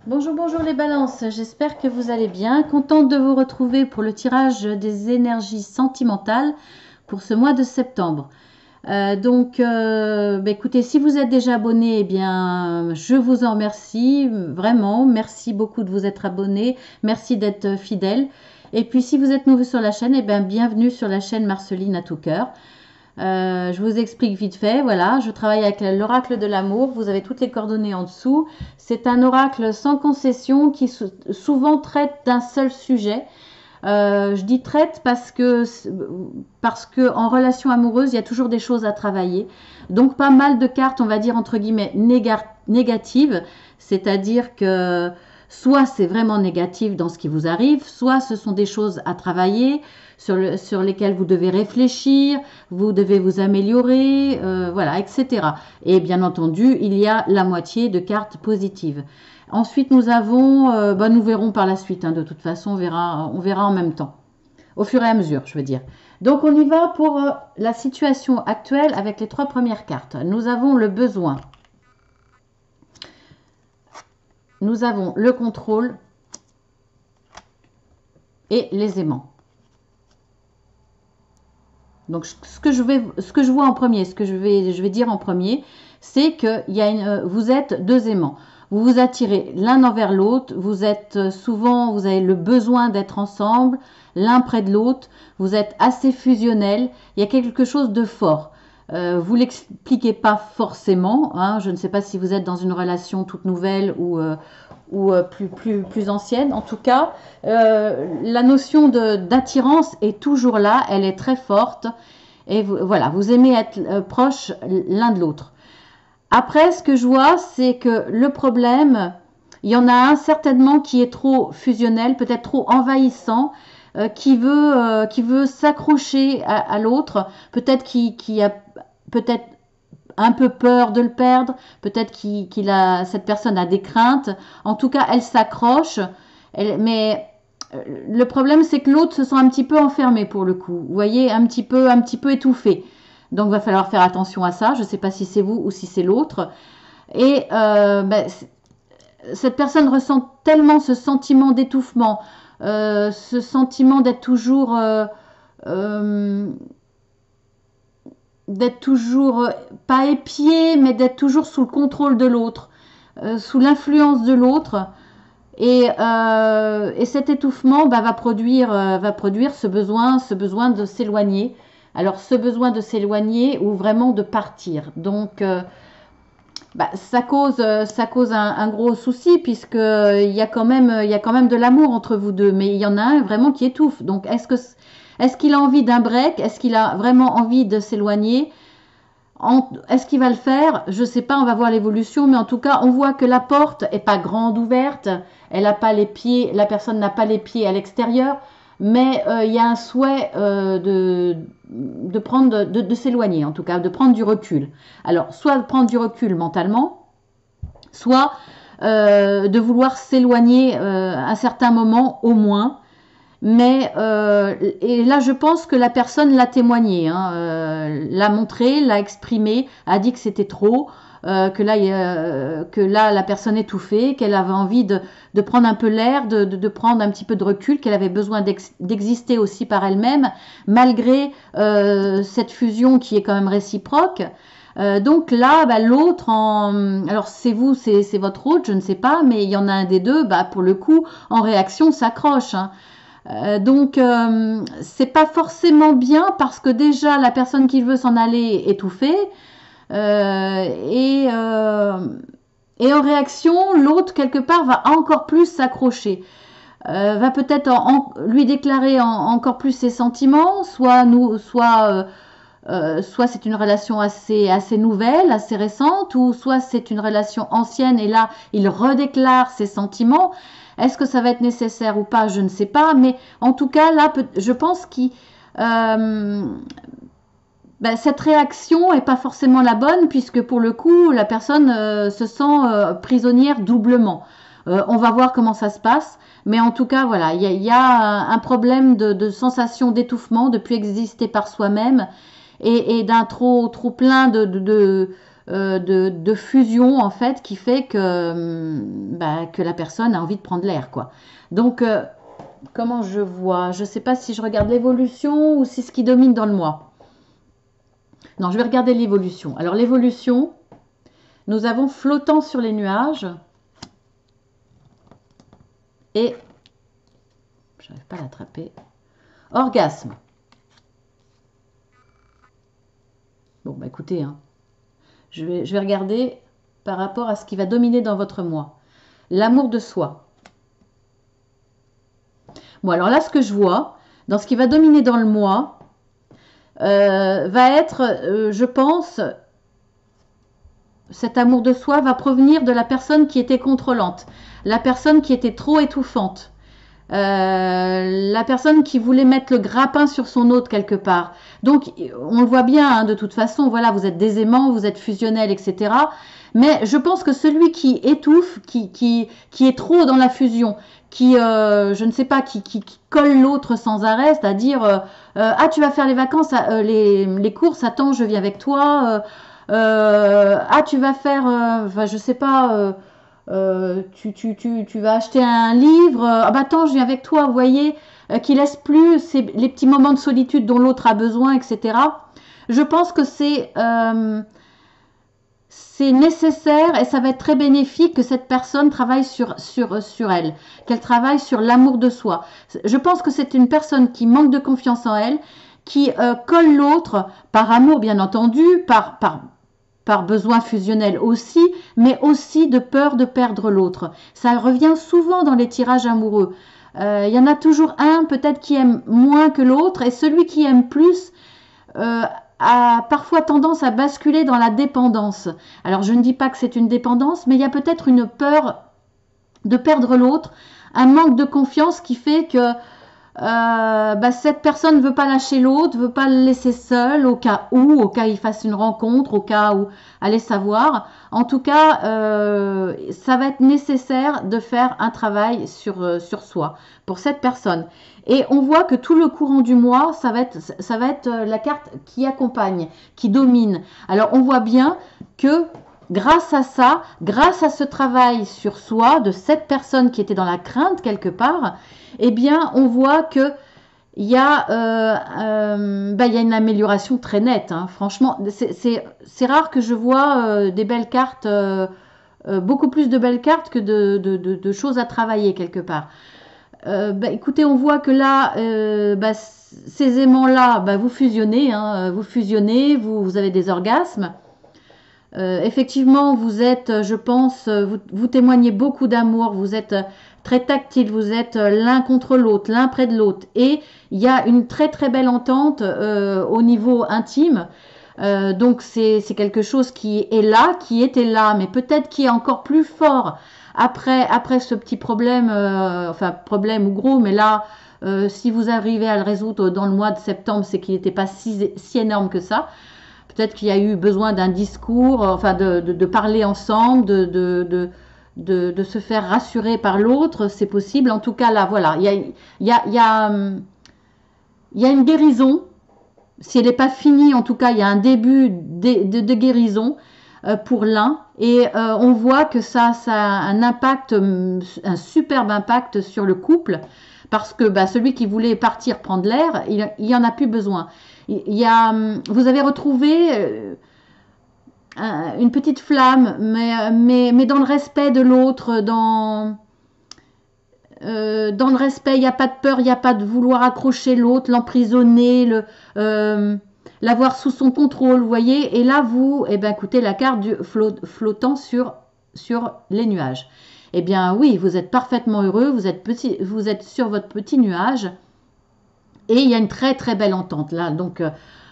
Bonjour, bonjour les balances, j'espère que vous allez bien. Contente de vous retrouver pour le tirage des énergies sentimentales pour ce mois de septembre. Écoutez, si vous êtes déjà abonné, eh bien, je vous en remercie, vraiment. Merci beaucoup de vous être abonné, merci d'être fidèle. Et puis, si vous êtes nouveau sur la chaîne, eh bien, bienvenue sur la chaîne Marceline à tout cœur. Je vous explique vite fait. Voilà, je travaille avec l'oracle de l'amour. Vous avez toutes les coordonnées en dessous. C'est un oracle sans concession qui souvent traite d'un seul sujet. Je dis traite parce que en relation amoureuse, il y a toujours des choses à travailler. Donc pas mal de cartes, on va dire entre guillemets négatives, c'est-à-dire que soit c'est vraiment négatif dans ce qui vous arrive, soit ce sont des choses à travailler sur lesquelles vous devez réfléchir, vous devez vous améliorer, voilà, etc. Et bien entendu, il y a la moitié de cartes positives. Ensuite, nous avons, nous verrons par la suite, hein, de toute façon, on verra en même temps, au fur et à mesure, je veux dire. Donc, on y va pour la situation actuelle avec les trois premières cartes. Nous avons le besoin, nous avons le contrôle et les aimants. Donc, ce que je vois en premier, ce que je vais dire en premier, c'est que vous êtes deux aimants. Vous vous attirez l'un envers l'autre. Vous avez le besoin d'être ensemble, l'un près de l'autre. Vous êtes assez fusionnel. Il y a quelque chose de fort. Vous l'expliquez pas forcément, hein. Je ne sais pas si vous êtes dans une relation toute nouvelle ou plus ancienne. En tout cas, la notion d'attirance est toujours là, elle est très forte. Et voilà, vous aimez être proches l'un de l'autre. Après, ce que je vois, c'est que le problème, il y en a un certainement qui est trop fusionnel, peut-être trop envahissant, qui veut s'accrocher à l'autre, peut-être qui a peut-être un peu peur de le perdre, peut-être cette personne a des craintes. En tout cas, elle s'accroche, mais le problème, c'est que l'autre se sent un petit peu enfermé pour le coup. Vous voyez, un petit peu étouffé. Donc, il va falloir faire attention à ça. Je ne sais pas si c'est vous ou si c'est l'autre. Et cette personne ressent tellement ce sentiment d'étouffement, ce sentiment euh, d'être toujours pas épié, mais d'être toujours sous le contrôle de l'autre, sous l'influence de l'autre. Et cet étouffement va produire ce besoin de s'éloigner. Alors ce besoin de s'éloigner ou vraiment de partir. Donc ça cause un gros souci puisque il y a quand même de l'amour entre vous deux, mais il y en a un vraiment qui étouffe. Donc est-ce qu'il a envie d'un break? Est-ce qu'il a vraiment envie de s'éloigner? Est-ce qu'il va le faire? Je ne sais pas, on va voir l'évolution, mais en tout cas, on voit que la porte est pas grande ouverte, elle a pas les pieds, la personne n'a pas les pieds à l'extérieur, mais il y a un souhait de s'éloigner, en tout cas, de prendre du recul. Alors, soit prendre du recul mentalement, soit de vouloir s'éloigner un certain moment au moins. Mais et là, je pense que la personne l'a témoigné, hein, l'a montré, l'a exprimé, a dit que c'était trop, que là, la personne étouffée, qu'elle avait envie de prendre un peu l'air, de prendre un petit peu de recul, qu'elle avait besoin d'exister aussi par elle-même, malgré cette fusion qui est quand même réciproque. Donc là, l'autre, alors c'est vous, c'est votre autre, je ne sais pas, mais il y en a un des deux, pour le coup, en réaction, s'accroche, hein. C'est pas forcément bien parce que déjà la personne qui veut s'en aller est étouffée euh, et, euh, et en réaction l'autre quelque part va encore plus s'accrocher, va peut-être lui déclarer encore plus ses sentiments, soit c'est une relation assez nouvelle, assez récente, ou soit c'est une relation ancienne et là, il redéclare ses sentiments. Est-ce que ça va être nécessaire ou pas? Je ne sais pas, mais en tout cas, là, je pense que euh, cette réaction n'est pas forcément la bonne, puisque pour le coup, la personne se sent prisonnière doublement. On va voir comment ça se passe. Mais en tout cas, voilà, il y a un problème de sensation d'étouffement, de plus exister par soi-même et d'un trop plein de fusion en fait qui fait que la personne a envie de prendre l'air quoi. Donc comment je vois? Je ne sais pas si je regarde l'évolution ou si ce qui domine dans le moi. Non, je vais regarder l'évolution. Alors l'évolution, nous avons flottant sur les nuages et j'arrive pas à l'attraper. Orgasme. Bon bah écoutez, hein, je vais regarder par rapport à ce qui va dominer dans votre moi. L'amour de soi. Bon alors là ce que je vois, dans ce qui va dominer dans le moi, va être, je pense, cet amour de soi va provenir de la personne qui était contrôlante, la personne qui était trop étouffante, la personne qui voulait mettre le grappin sur son autre quelque part. Donc on le voit bien, hein, de toute façon, voilà, vous êtes des aimants, vous êtes fusionnels, etc. Mais je pense que celui qui étouffe, qui est trop dans la fusion, je ne sais pas, qui colle l'autre sans arrêt, c'est-à-dire ah tu vas faire les vacances, les courses, attends je viens avec toi, ah tu vas faire, enfin je sais pas, tu vas acheter un livre, ah bah attends je viens avec toi, vous voyez, qui laisse plus les petits moments de solitude dont l'autre a besoin, etc. Je pense que c'est nécessaire et ça va être très bénéfique que cette personne travaille sur elle, qu'elle travaille sur l'amour de soi. Je pense que c'est une personne qui manque de confiance en elle, qui colle l'autre par amour bien entendu, par besoin fusionnel aussi, mais aussi de peur de perdre l'autre. Ça revient souvent dans les tirages amoureux. Il y en a toujours un peut-être qui aime moins que l'autre et celui qui aime plus a parfois tendance à basculer dans la dépendance. Alors je ne dis pas que c'est une dépendance, mais il y a peut-être une peur de perdre l'autre, un manque de confiance qui fait que cette personne ne veut pas lâcher l'autre, ne veut pas le laisser seul au cas où il fasse une rencontre, au cas où, allez savoir. En tout cas, ça va être nécessaire de faire un travail sur soi pour cette personne. Et on voit que tout le courant du mois, ça va être la carte qui accompagne, qui domine. Alors on voit bien que grâce à ça, grâce à ce travail sur soi de cette personne qui était dans la crainte quelque part, eh bien on voit que il y a une amélioration très nette. Hein. Franchement, c'est rare que je vois des belles cartes, beaucoup plus de belles cartes que de choses à travailler quelque part. Écoutez, on voit que là, ces aimants-là, vous fusionnez, hein, vous avez des orgasmes. Effectivement, vous êtes, je pense, vous témoignez beaucoup d'amour, vous êtes très tactile, vous êtes l'un contre l'autre, l'un près de l'autre. Et il y a une très très belle entente au niveau intime. Donc c'est quelque chose qui est là, qui était là, mais peut-être qui est encore plus fort après ce petit problème, problème ou gros, mais là, si vous arrivez à le résoudre dans le mois de septembre, c'est qu'il n'était pas si énorme que ça. Peut-être qu'il y a eu besoin d'un discours, de parler ensemble, de se faire rassurer par l'autre, c'est possible. En tout cas, là, voilà, il y a une guérison. Si elle n'est pas finie, en tout cas, il y a un début de guérison pour l'un. Et on voit que ça a un impact, un superbe impact sur le couple. Parce que celui qui voulait partir prendre l'air, il n'y en a plus besoin. Vous avez retrouvé une petite flamme, mais dans le respect de l'autre, dans le respect, il n'y a pas de peur, il n'y a pas de vouloir accrocher l'autre, l'emprisonner, l'avoir sous son contrôle, vous voyez. Et là, écoutez, la carte du flottant sur les nuages. Eh bien oui, vous êtes parfaitement heureux, vous êtes sur votre petit nuage. Et il y a une très très belle entente là. Donc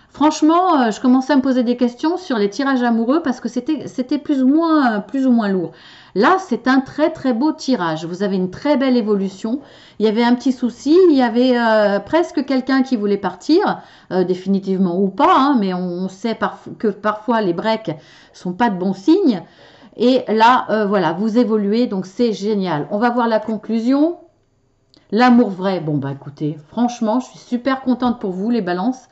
franchement, je commençais à me poser des questions sur les tirages amoureux parce que c'était plus ou moins lourd. Là, c'est un très très beau tirage. Vous avez une très belle évolution. Il y avait un petit souci, il y avait presque quelqu'un qui voulait partir, définitivement ou pas, hein, mais on sait que parfois les breaks sont pas de bons signes. Et là, voilà, vous évoluez, donc c'est génial. On va voir la conclusion. L'amour vrai, bon écoutez, franchement, je suis super contente pour vous les balances.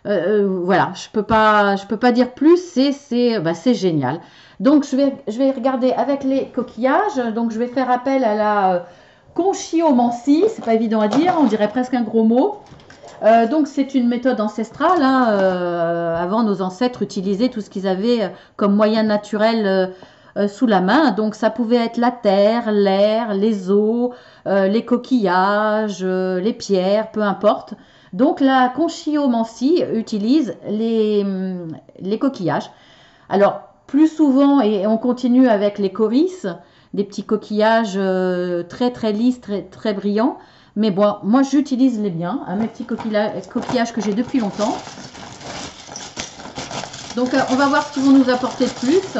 Voilà, je peux pas dire plus, c'est génial. Donc je vais regarder avec les coquillages. Donc je vais faire appel à la conchyomancie, c'est pas évident à dire, on dirait presque un gros mot. Donc c'est une méthode ancestrale, hein, avant nos ancêtres utilisaient tout ce qu'ils avaient comme moyen naturel sous la main. Donc ça pouvait être la terre, l'air, les eaux, les coquillages, les pierres, peu importe. Donc la conchyomancie utilise les coquillages. Alors plus souvent, et on continue avec les coris, des petits coquillages très très lisses, très, très brillants. Mais bon, moi j'utilise les biens, hein, mes petits coquillages que j'ai depuis longtemps. Donc on va voir ce qu'ils vont nous apporter de plus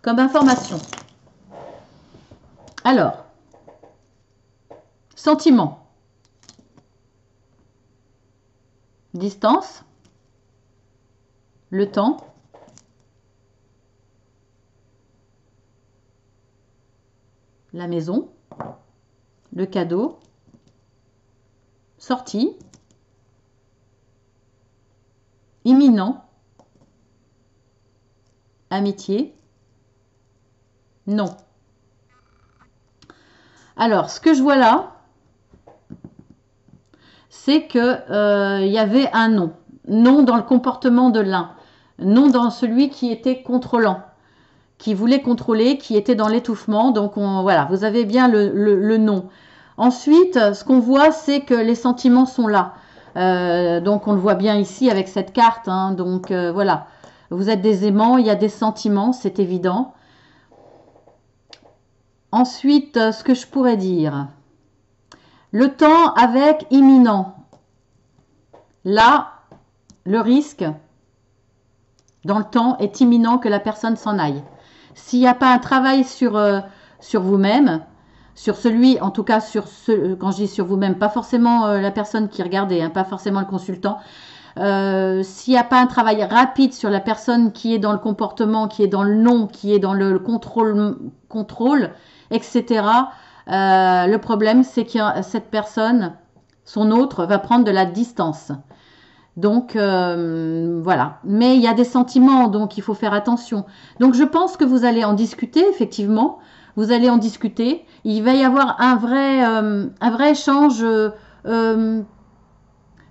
comme information. Alors, sentiment, distance, le temps, la maison, le cadeau, sortie, imminent, amitié, non. Alors, ce que je vois là, c'est que y avait un non. Non dans le comportement de l'un. Non dans celui qui était contrôlant, qui voulait contrôler, qui était dans l'étouffement. Donc voilà, vous avez bien le non. Ensuite, ce qu'on voit, c'est que les sentiments sont là. Donc on le voit bien ici avec cette carte. Hein. Donc voilà, vous êtes des aimants, il y a des sentiments, c'est évident. Ensuite, ce que je pourrais dire, le temps avec imminent. Là, le risque dans le temps est imminent que la personne s'en aille. S'il n'y a pas un travail sur vous-même, sur celui, en tout cas quand je dis sur vous-même, pas forcément la personne qui regardait, hein, pas forcément le consultant, s'il n'y a pas un travail rapide sur la personne qui est dans le comportement, qui est dans le non, qui est dans le contrôle, etc., le problème c'est que cette personne, son autre, va prendre de la distance. Donc voilà, mais il y a des sentiments, donc il faut faire attention. Donc je pense que vous allez en discuter, effectivement, vous allez en discuter. Il va y avoir un vrai échange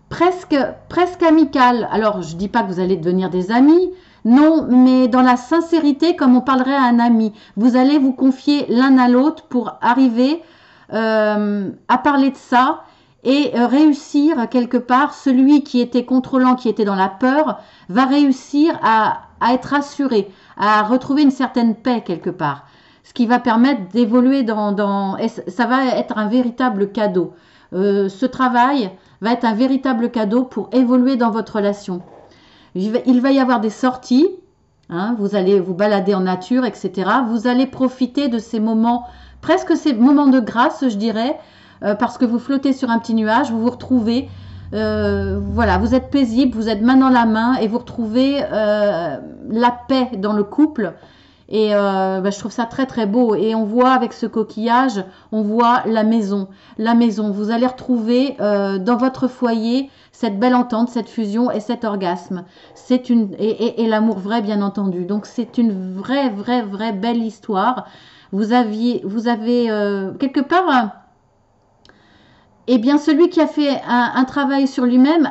presque amical. Alors je dis pas que vous allez devenir des amis, non, mais dans la sincérité, comme on parlerait à un ami. Vous allez vous confier l'un à l'autre pour arriver à parler de ça. Et réussir quelque part, celui qui était contrôlant, qui était dans la peur, va réussir à être rassuré, à retrouver une certaine paix quelque part. Ce qui va permettre d'évoluer et ça va être un véritable cadeau. Ce travail va être un véritable cadeau pour évoluer dans votre relation. Il va y avoir des sorties, hein, vous allez vous balader en nature, etc. Vous allez profiter de ces moments, presque ces moments de grâce, je dirais, parce que vous flottez sur un petit nuage, vous vous retrouvez, voilà, vous êtes paisible, vous êtes main dans la main et vous retrouvez la paix dans le couple. Et je trouve ça très très beau. Et on voit avec ce coquillage, on voit la maison. La maison, vous allez retrouver dans votre foyer cette belle entente, cette fusion et cet orgasme. Et l'amour vrai, bien entendu. Donc c'est une vraie belle histoire. Vous avez quelque part... Eh bien, celui qui a fait un travail sur lui-même,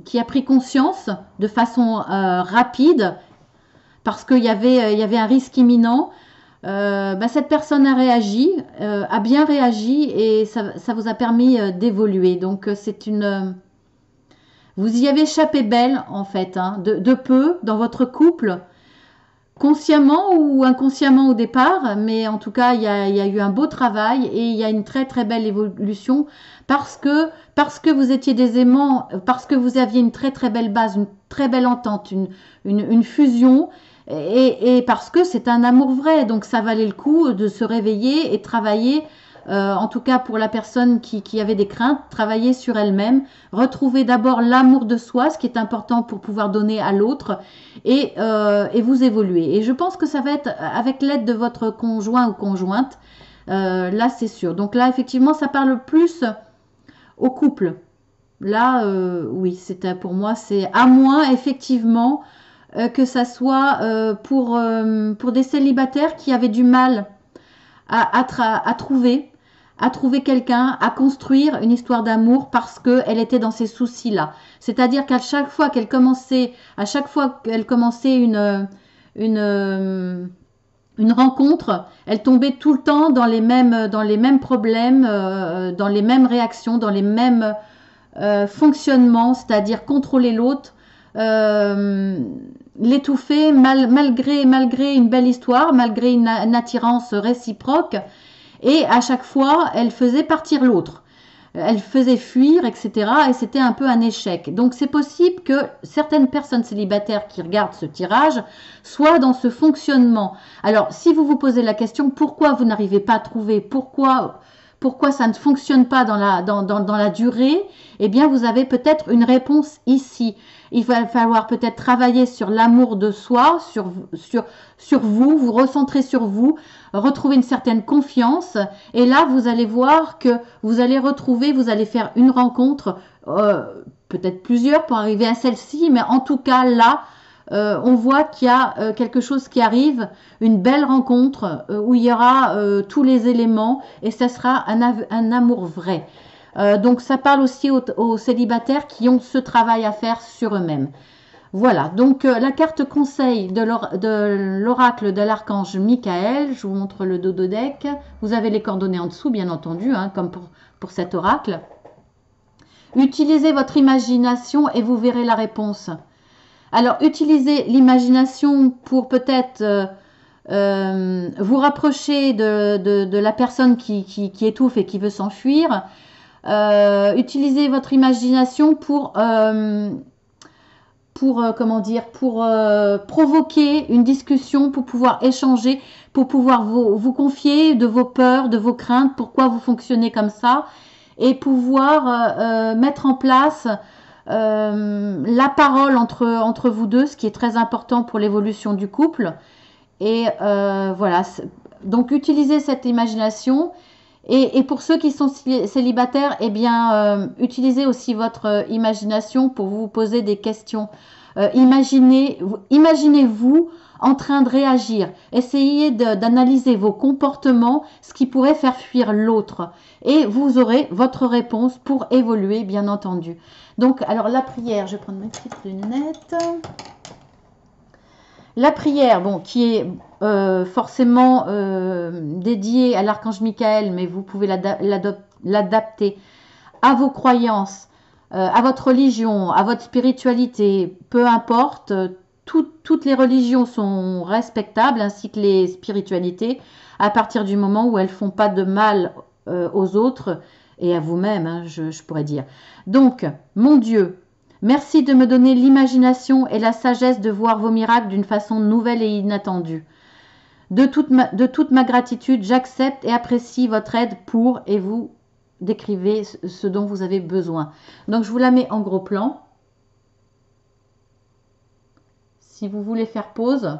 qui a pris conscience de façon rapide, parce qu'il y avait un risque imminent, cette personne a réagi, a bien réagi, et ça vous a permis d'évoluer. Donc, vous y avez échappé belle, en fait, hein, de peu dans votre couple, consciemment ou inconsciemment au départ, mais en tout cas, il y a eu un beau travail et il y a une très très belle évolution parce que vous étiez des aimants, parce que vous aviez une très très belle base, une très belle entente, une fusion et parce que c'est un amour vrai. Donc ça valait le coup de se réveiller et travailler. En tout cas pour la personne qui avait des craintes, travailler sur elle-même, retrouver d'abord l'amour de soi, ce qui est important pour pouvoir donner à l'autre, et vous évoluer. Et je pense que ça va être avec l'aide de votre conjoint ou conjointe, là c'est sûr. Donc là effectivement ça parle plus au couple. là, oui, c'était pour moi, c'est à moins effectivement que ça soit pour des célibataires qui avaient du mal à trouver, quelqu'un, à construire une histoire d'amour parce qu'elle était dans ces soucis-là. C'est-à-dire qu'à chaque fois qu'elle commençait, une, une rencontre, elle tombait tout le temps dans les mêmes problèmes, dans les mêmes réactions, dans les mêmes fonctionnements, c'est-à-dire contrôler l'autre, l'étouffer malgré une belle histoire, malgré une attirance réciproque. Et à chaque fois, elle faisait partir l'autre. Elle faisait fuir, etc. Et c'était un peu un échec. Donc c'est possible que certaines personnes célibataires qui regardent ce tirage soient dans ce fonctionnement. Alors si vous vous posez la question, pourquoi vous n'arrivez pas à trouver, pourquoi ça ne fonctionne pas dans la durée, eh bien vous avez peut-être une réponse ici. Il va falloir peut-être travailler sur l'amour de soi, sur vous, vous recentrer sur vous, retrouver une certaine confiance. Et là, vous allez voir que vous allez faire une rencontre, peut-être plusieurs pour arriver à celle-ci, mais en tout cas là, on voit qu'il y a quelque chose qui arrive, une belle rencontre où il y aura tous les éléments et ce sera un amour vrai. Donc ça parle aussi aux célibataires qui ont ce travail à faire sur eux-mêmes. Voilà, donc la carte conseil de l'oracle de l'archange Michael, je vous montre le dodo deck, vous avez les coordonnées en dessous bien entendu, hein, comme pour cet oracle. Utilisez votre imagination et vous verrez la réponse. Alors utilisez l'imagination pour peut-être vous rapprocher de la personne qui étouffe et qui veut s'enfuir. Utilisez votre imagination pour provoquer une discussion, pour pouvoir échanger, pour pouvoir vous confier de vos peurs, de vos craintes, pourquoi vous fonctionnez comme ça, et pouvoir mettre en place la parole entre vous deux, ce qui est très important pour l'évolution du couple. Et voilà, donc utilisez cette imagination. Et pour ceux qui sont célibataires, eh bien, utilisez aussi votre imagination pour vous poser des questions. Imaginez-vous en train de réagir. Essayez d'analyser vos comportements, ce qui pourrait faire fuir l'autre. Et vous aurez votre réponse pour évoluer, bien entendu. Donc, alors la prière, je vais prendre mes petites lunettes. La prière, bon, qui est forcément dédiée à l'archange Michael, mais vous pouvez l'adapter à vos croyances, à votre religion, à votre spiritualité, peu importe. Toutes les religions sont respectables, ainsi que les spiritualités, à partir du moment où elles font pas de mal aux autres et à vous-même, hein, je pourrais dire. Donc, mon Dieu, merci de me donner l'imagination et la sagesse de voir vos miracles d'une façon nouvelle et inattendue. De toute ma gratitude, j'accepte et apprécie votre aide pour, et vous décrivez ce dont vous avez besoin. Donc, je vous la mets en gros plan. Si vous voulez faire pause.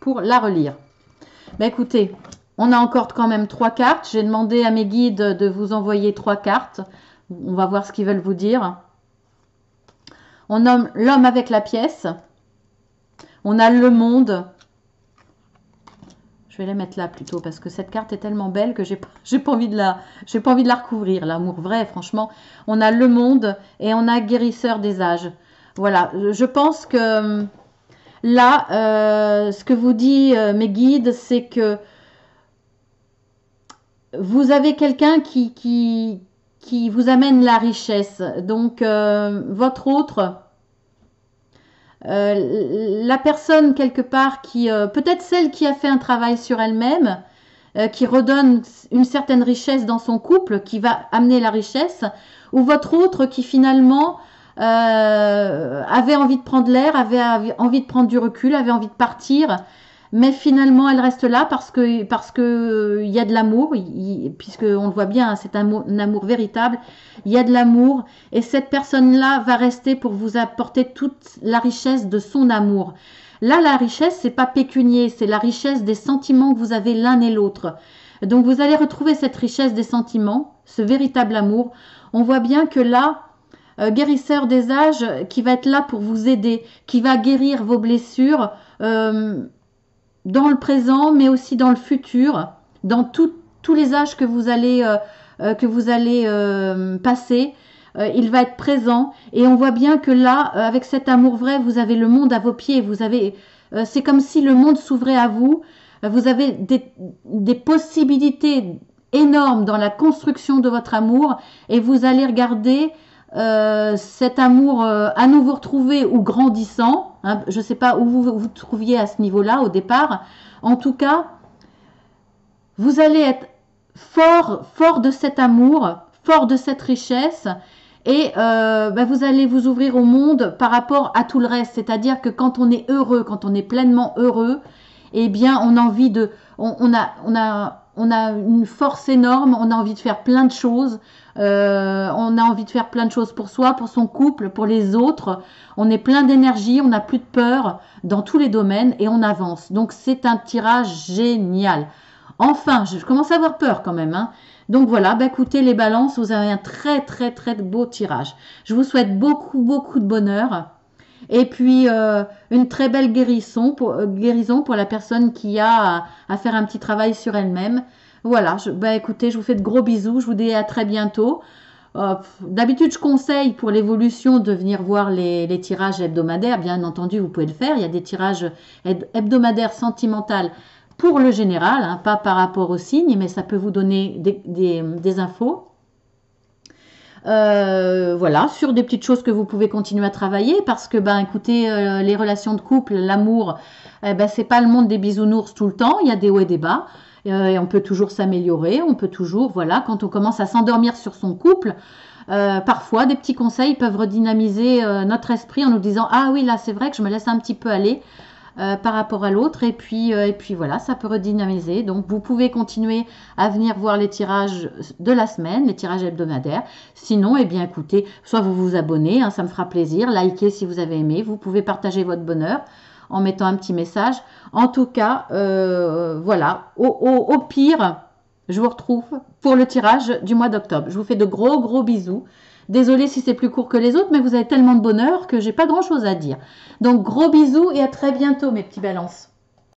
Pour la relire. Ben écoutez, on a encore quand même 3 cartes. J'ai demandé à mes guides de vous envoyer 3 cartes. On va voir ce qu'ils veulent vous dire. On nomme l'homme avec la pièce. On a le monde. Je vais la mettre là plutôt parce que cette carte est tellement belle que j'ai pas envie de la recouvrir. L'amour vrai, franchement. On a le monde et on a guérisseur des âges. Voilà, je pense que là, ce que vous dit mes guides, c'est que vous avez quelqu'un qui vous amène la richesse. Donc, votre autre, la personne quelque part qui, peut-être celle qui a fait un travail sur elle-même, qui redonne une certaine richesse dans son couple, qui va amener la richesse, ou votre autre qui finalement avait envie de prendre l'air, avait envie de prendre du recul, avait envie de partir, mais finalement elle reste là parce que il y a de l'amour, puisque on le voit bien, hein, c'est un amour véritable, il y a de l'amour et cette personne là va rester pour vous apporter toute la richesse de son amour. Là, la richesse, c'est pas pécunier, c'est la richesse des sentiments que vous avez l'un et l'autre. Donc, vous allez retrouver cette richesse des sentiments, ce véritable amour. On voit bien que là, guérisseur des âges, qui va être là pour vous aider, qui va guérir vos blessures dans le présent, mais aussi dans le futur, dans tous les âges que vous allez passer. Il va être présent et on voit bien que là, avec cet amour vrai, vous avez le monde à vos pieds. Vous avez, c'est comme si le monde s'ouvrait à vous. Vous avez des possibilités énormes dans la construction de votre amour et vous allez regarder cet amour à nouveau retrouvé ou grandissant. Hein, je ne sais pas où vous vous trouviez à ce niveau-là au départ. En tout cas, vous allez être fort de cet amour, fort de cette richesse. Et vous allez vous ouvrir au monde par rapport à tout le reste. C'est-à-dire que quand on est heureux, quand on est pleinement heureux, eh bien, on a envie de, on a une force énorme, on a envie de faire plein de choses. On a envie de faire plein de choses pour soi, pour son couple, pour les autres. On est plein d'énergie, on n'a plus de peur dans tous les domaines et on avance. Donc, c'est un tirage génial. Enfin, je commence à avoir peur quand même, hein. Donc voilà, écoutez les balances, vous avez un très beau tirage. Je vous souhaite beaucoup de bonheur et puis une très belle guérison pour la personne qui a à faire un petit travail sur elle-même. Voilà, écoutez, je vous fais de gros bisous, je vous dis à très bientôt. D'habitude, je conseille pour l'évolution de venir voir les tirages hebdomadaires. Bien entendu, vous pouvez le faire. Il y a des tirages hebdomadaires sentimentaux pour le général, hein, pas par rapport aux signes, mais ça peut vous donner des infos. Voilà, sur des petites choses que vous pouvez continuer à travailler parce que, écoutez, les relations de couple, l'amour, c'est pas le monde des bisounours tout le temps, il y a des hauts et des bas. Et on peut toujours s'améliorer, on peut toujours, voilà, quand on commence à s'endormir sur son couple, parfois des petits conseils peuvent redynamiser notre esprit en nous disant « Ah oui, là c'est vrai que je me laisse un petit peu aller ». Par rapport à l'autre et puis voilà, ça peut redynamiser. Donc vous pouvez continuer à venir voir les tirages de la semaine, les tirages hebdomadaires. Sinon, eh bien écoutez, soit vous vous abonnez, hein, ça me fera plaisir, likez si vous avez aimé, vous pouvez partager votre bonheur en mettant un petit message. En tout cas, voilà, au pire, je vous retrouve pour le tirage du mois d'octobre. Je vous fais de gros bisous. Désolée si c'est plus court que les autres, mais vous avez tellement de bonheur que j'ai pas grand chose à dire. Donc gros bisous et à très bientôt mes petits balances.